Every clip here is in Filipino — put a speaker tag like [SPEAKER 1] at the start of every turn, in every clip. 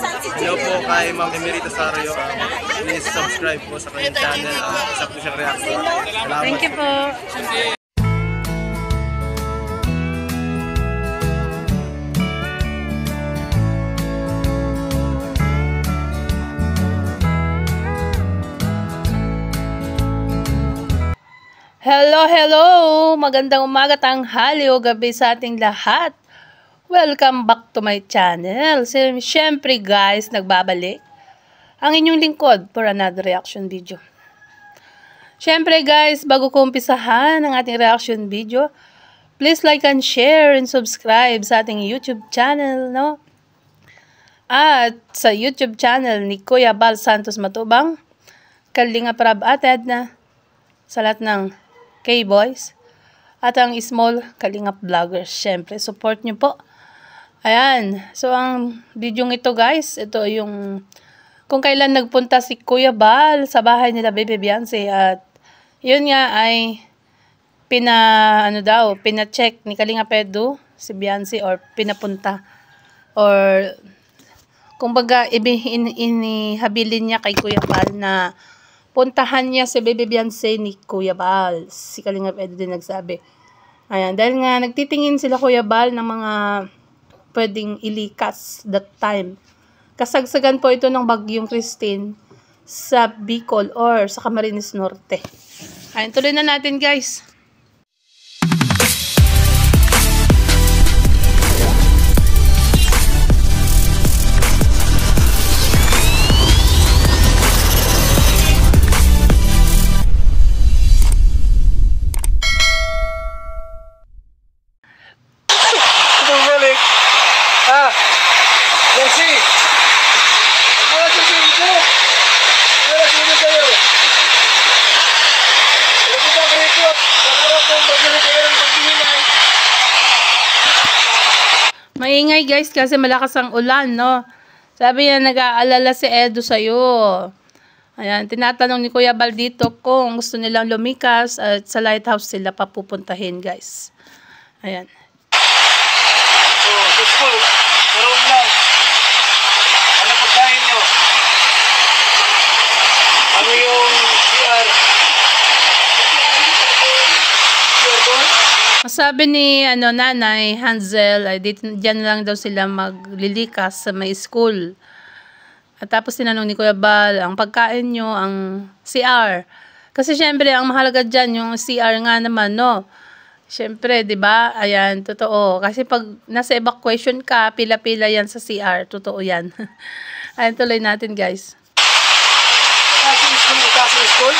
[SPEAKER 1] Hello po kay Ma'am Emerita Sario. Please subscribe po sa kanyang channel. Isa po siyang reaction. Salamat.
[SPEAKER 2] Thank you po. Hello, hello! Magandang umaga, tanghali o gabi sa ating lahat. Welcome back to my channel. Siyempre guys, nagbabalik ang inyong lingkod for another reaction video. Siyempre guys, bago ko umpisahan ang ating reaction video, please like and share and subscribe sa ating YouTube channel, no? At sa YouTube channel ni Kuya Bal Santos Matubang, Kalinga Prab at Edna, sa lahat ng K-Boys, at ang small Kalingap Vloggers. Siyempre, support nyo po. Ayan. So, ang video ito guys, ito yung kung kailan nagpunta si Kuya Bal sa bahay nila Baby Beyonce. At yun nga ay pina-check ni Kalingap Edu si Beyonce or pinapunta. Or kumbaga inihabilin niya kay Kuya Bal na puntahan niya si Baby Beyonce ni Kuya Bal. Si Kalingap Edu din nagsabi. Ayan, dahil nga nagtitingin sila Kuya Bal ng mga pwedeng ilikas that time. Kasagsagan po ito ng bagyong Christine sa Bicol or sa Camarines Norte. Ayan, tuloy na natin guys. Maingay guys kasi malakas ang ulan, no? Sabi niya nag-aalala si Edu sa'yo. Ayan, tinatanong ni Kuya Bal dito kung gusto nilang lumikas at sa lighthouse sila papupuntahin guys. Ayan.
[SPEAKER 1] Sa school, karoon lang. Ano pagkain nyo? Ano yung CR?
[SPEAKER 2] Sabi ni nanay Hansel ay diyan lang daw sila maglilikas sa may school. At tapos tinanong ni Kuya Bal, ang pagkain nyo, ang CR. Kasi syempre ang mahalaga diyan yung CR nga naman, no? Syempre, 'di ba? Ayan, totoo. Kasi pag nasa evacuation ka, pila-pila 'yan sa CR, totoo 'yan. Ayan, tuloy natin, guys.
[SPEAKER 1] School?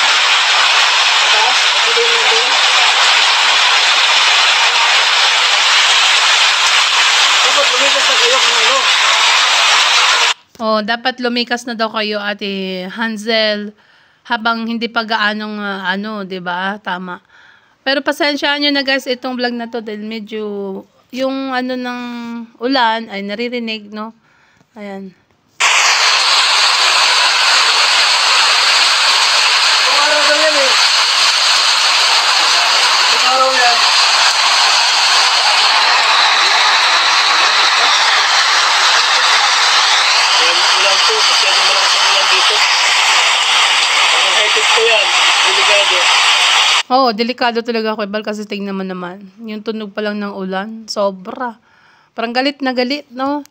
[SPEAKER 2] Oh, dapat lumikas na daw kayo, Ate Hansel, habang hindi pa gaanong 'di ba? Tama. Pero pasensyaan niyo na guys itong vlog na to dahil medyo yung ng ulan ay naririnig, no? Ayan.
[SPEAKER 1] Araw daw yan eh. Araw yan. Ulan po, masyadong malakas ang ulan dito. Ang high-tech po yan, delikado.
[SPEAKER 2] Oo, delikado talaga Kuya Bal kasi tingnan mo naman. Yung tunog pa lang ng ulan, sobra. Parang galit na galit, no?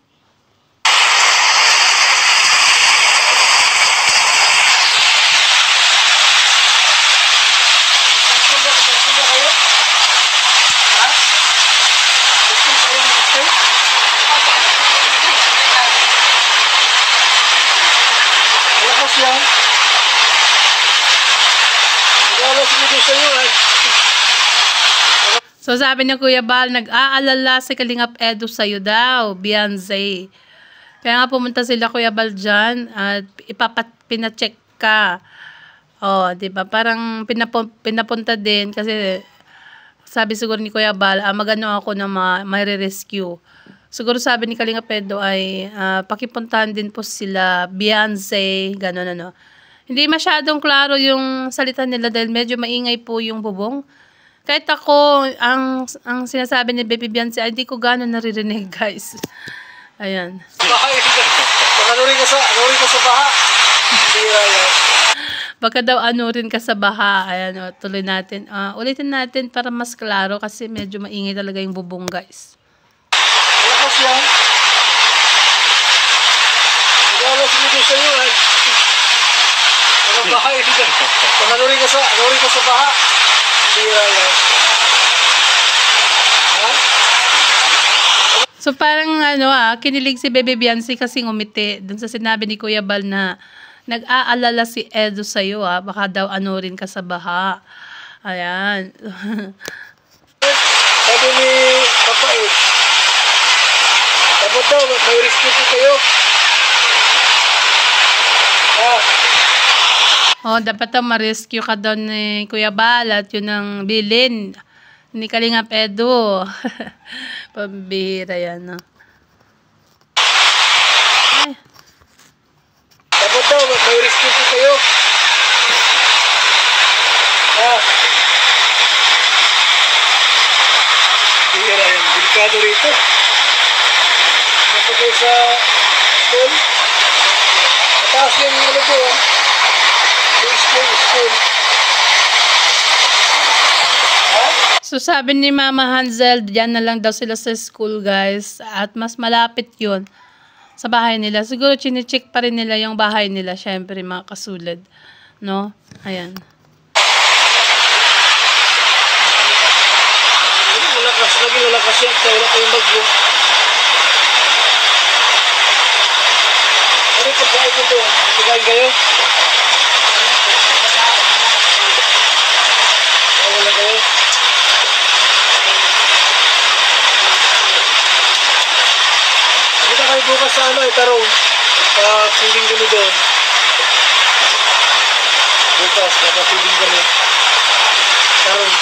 [SPEAKER 2] So sabi ni Kuya Bal, nag-aalala si Kalingap Edu sa'yo daw, Beyonce. Kaya nga pumunta sila Kuya Bal dyan at pinacheck ka. Oh, diba? Parang pinapunta din kasi sabi siguro ni Kuya Bal, magano ako na may rescue. Siguro sabi ni Kalingap Edu ay pakipuntahan din po sila Beyonce, gano'n ano. Hindi masyadong klaro yung salita nila dahil medyo maingay po yung bubong. Kahit ako, ang sinasabi ni Baby Beyonce, ay di ko gano'n naririnig, guys. Ayan.
[SPEAKER 1] Baka
[SPEAKER 3] Ano rin ka sa baha. Bira yan.
[SPEAKER 2] Baka daw ano rin ka sa baha. Ayan, o, tuloy natin. Ulitin natin para mas klaro kasi medyo maingay talaga yung bubong, guys.
[SPEAKER 3] Lakas yan. Nagalas mo din sa'yo eh. Ano baha eh. Ano rin ka sa baha. Bira yan. Ha?
[SPEAKER 2] So parang kinilig si Bebe Biancy kasi ngumiti dun sa sinabi ni Kuya Bal na nag-aalala si Edo sa'yo baka daw ano rin ka sa baha. Ayan.
[SPEAKER 3] Sabi ni Papa Ed, dapat daw may respeto kayo.
[SPEAKER 2] Dapat daw ma-rescue ka daw ni Kuya Bal at yun ang bilin ni Kalinga Edo. Pambihira yan, no? Ay.
[SPEAKER 3] Dapat daw may respeto kayo. Bihira yan. Delikado rito. Dapat kayo sa school. Mataas yung ano po. Yung school.
[SPEAKER 2] So sabi ni Mama Hansel, diyan na lang daw sila sa school, guys. At mas malapit yun sa bahay nila. Siguro chine-check pa rin nila yung bahay nila. Syempre mga kasulad. No? Ayan.
[SPEAKER 3] Lagi lalakas yan. Kaya wala kayong bagyo. Ano yung pagkain nito? Pagkain kayo? Wala kayo? Kita kayo bukas sa Tarong. Pagka-feeding kami doon. Bukas, pagka-feeding kami. Tarong.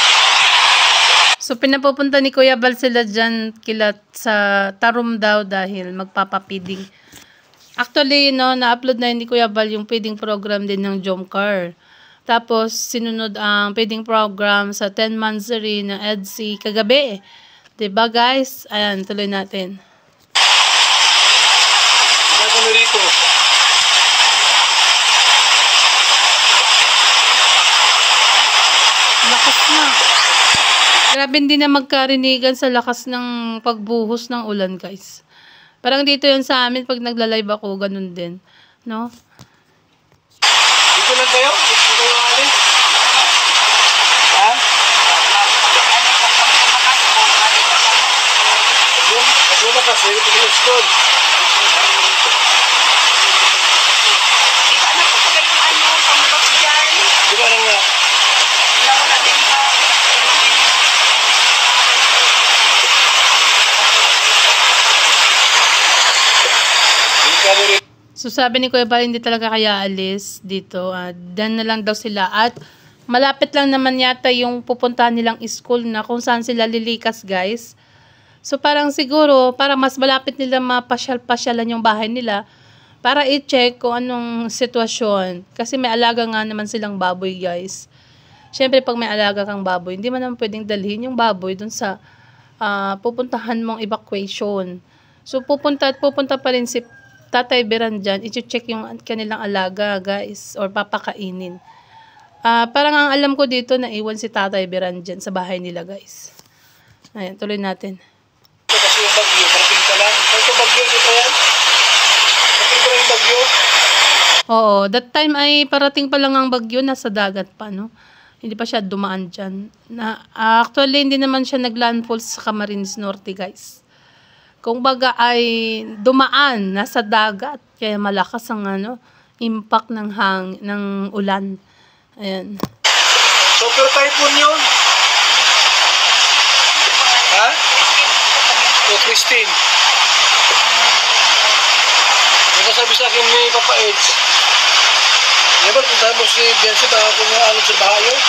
[SPEAKER 2] So pinapupunta ni Kuya Bal sila dyan kilat sa Tarum daw dahil magpapapiding. Actually, na-upload na ni Kuya Bal yung feeding program din ng Jomcar. Tapos, sinunod ang feeding program sa 10 Manzari na EDSI kagabi. Diba guys? Ayan, tuloy natin.
[SPEAKER 3] Diyan kami rito.
[SPEAKER 2] Lakas na. Grabe hindi na magkarinigan sa lakas ng pagbuhos ng ulan, guys. Parang dito yun sa amin pag nagla-live ako, ganun din. No?
[SPEAKER 3] Dito lang kayo? Dito kayo alis? Ha? Pag-luma kasi, dito kayo school. Di ba na nga?
[SPEAKER 2] So sabi ni Kuya Bal, hindi talaga kaya alis dito. Dan na lang daw sila. At malapit lang naman yata yung pupuntahan nilang school na kung saan sila lilikas, guys. So parang siguro, para mas malapit nila mapasyal-pasyalan yung bahay nila, para i-check kung anong sitwasyon. Kasi may alaga nga naman silang baboy, guys. Siyempre, pag may alaga kang baboy, hindi man naman pwedeng dalhin yung baboy dun sa pupuntahan mong evacuation. So pupunta pa rin si Tatay Beran dyan, i-check yung kanilang alaga, guys, or papakainin. Parang ang alam ko dito, naiwan si Tatay Beran dyan sa bahay nila, guys. Ayan, tuloy natin.
[SPEAKER 3] Kasi yung bagyo, parating ka lang. Ito bagyo dito yan? Parating ba yung bagyo?
[SPEAKER 2] Oo, that time ay parating pa lang ang bagyo, nasa dagat pa, no? Hindi pa siya dumaan dyan. Actually, hindi naman siya naglandfall sa Camarines Norte, guys. Kung baga ay dumaan, nasa dagat, kaya malakas ang impact ng ulan. Ayan.
[SPEAKER 3] Super typhoon yun? Ha? O Christine? Nakasabi sa akin ni Papa Eds. Di ba kung mo si Biancy, baka kung alam sa baha yun?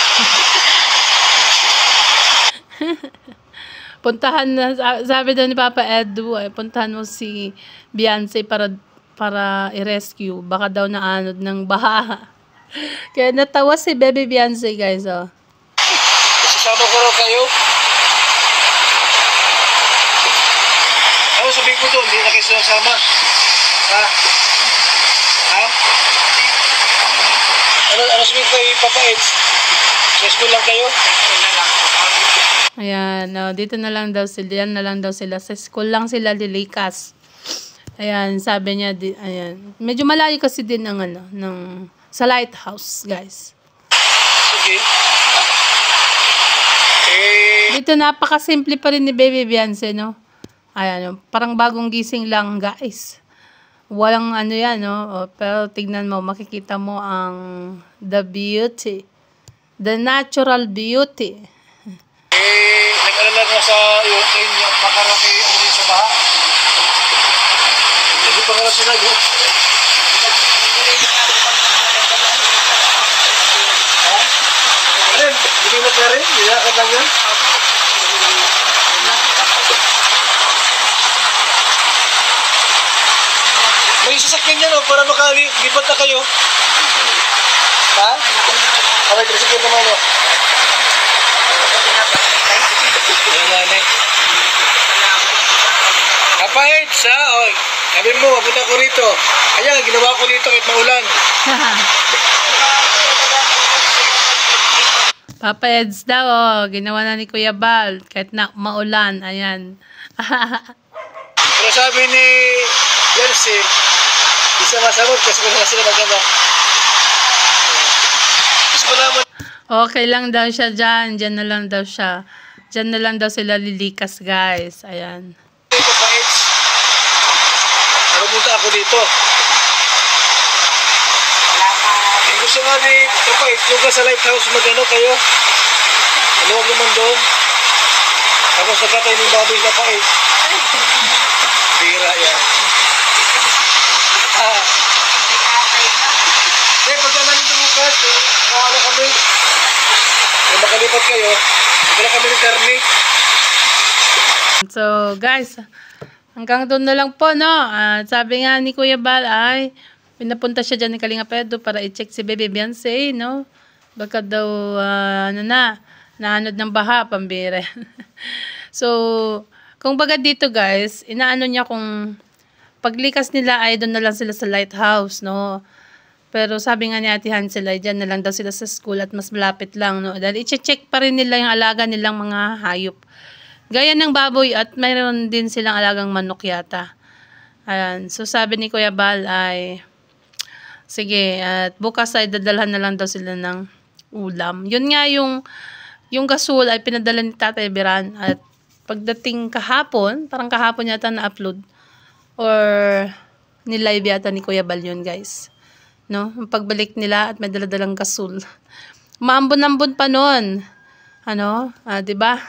[SPEAKER 2] Puntahan na, sabi daw ni Papa Edu, puntahan mo si Beyonce para i-rescue. Baka daw naanod ng baha. Kaya natawa si Baby Beyonce, guys, oh.
[SPEAKER 3] Sasama ko raw kayo. Ano sabihin ko doon, hindi na kayo sinasama. Ha? Ano sabihin kay Papa Eds? Sa school lang kayo?
[SPEAKER 2] Ayan, no, dito na lang daw sila, yan na lang daw sila. Sa school lang sila lilikas. Ayan, sabi niya, ayan. Medyo malayo kasi din ng ano, sa lighthouse, guys.
[SPEAKER 3] Sige.
[SPEAKER 2] Dito napakasimple pa rin ni Baby Beyonce, no? Ayan, parang bagong gising lang, guys. Walang ano yan, no? Pero tignan mo, makikita mo ang the beauty. The natural beauty.
[SPEAKER 3] Nag-alala na sa iyo, kay niya, baka raw kayo ano din sa baha. Hindi pa nga lang sinagot. Ha? Alin? Hindi mo na rin? Nilakad lang yan? May sasakyan yan, para makalipat na kayo. Ha? Okay, tricycle naman, o. Ayan nga, ne. Papa Eds, ha? O, sabi mo, mapunta ko rito. Ayan, ginawa ko dito kahit maulan.
[SPEAKER 2] Papa Eds daw, oh, ginawa na ni Kuya Bal, kahit na maulan, ayan.
[SPEAKER 3] Pero sabi ni Jersey, isa masagot kasi wala sila maganda. Mas malaman.
[SPEAKER 2] Okay lang daw siya dyan, dyan na lang daw siya. Dyan na lang daw sila lilikas, guys, ayan.
[SPEAKER 3] Papa Eds, napunta ako dito. Yung gusto nga ni Papa Eds, yung ka sa lighthouse magano kayo. Maluwag naman doon. Tapos nagkatay ng baboy sa Papa Eds. Bira yan. Eh, pagka namin tumukas, ano kami, kung makalipat kayo, wala kami ng karne.
[SPEAKER 2] So, guys, hanggang doon na lang po, no? Sabi nga ni Kuya Bal ay pinapunta siya dyan ni Kalinga Pedro para i-check si Baby Beyonce, no? Baka daw, naanod ng baha, pambira. So, kung baga dito, guys, inaano niya kung paglikas nila ay doon na lang sila sa lighthouse, no? Pero sabi nga ni Ate Hansel ay dyan na lang daw sila sa school at mas malapit lang, no? Dahil i-check pa rin nila yung alaga nilang mga hayop. Gaya ng baboy at mayroon din silang alagang manok yata. Ayan. So sabi ni Kuya Bal ay, sige, at bukas ay dadalhan na lang daw sila ng ulam. Yun nga yung gasol ay pinadala ni Tatay Biran at pagdating kahapon, parang kahapon yata na-upload or nilive yata ni Kuya Bal yun, guys. No? Ang pagbalik nila at may daladalang gasol. Maambon-ambon pa nun. Ano? 'Di ba?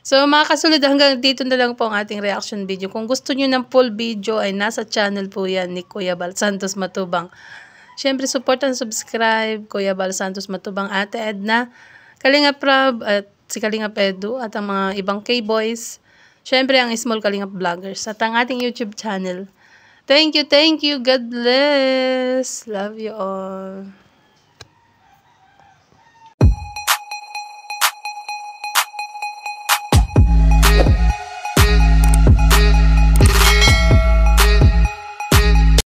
[SPEAKER 2] So mga kasulid, hanggang dito na lang po ang ating reaction video. Kung gusto niyo ng full video ay nasa channel po yan ni Kuya Bal Santos Matubang. Siyempre, support and subscribe Kuya Bal Santos Matubang, Ate Edna, Kalinga Prab, at si Kalinga Pedro, at ang mga ibang K-boys. Siyempre, ang Small Kalinga Vloggers, at ang ating YouTube channel. Thank you, thank you. God bless. Love you all.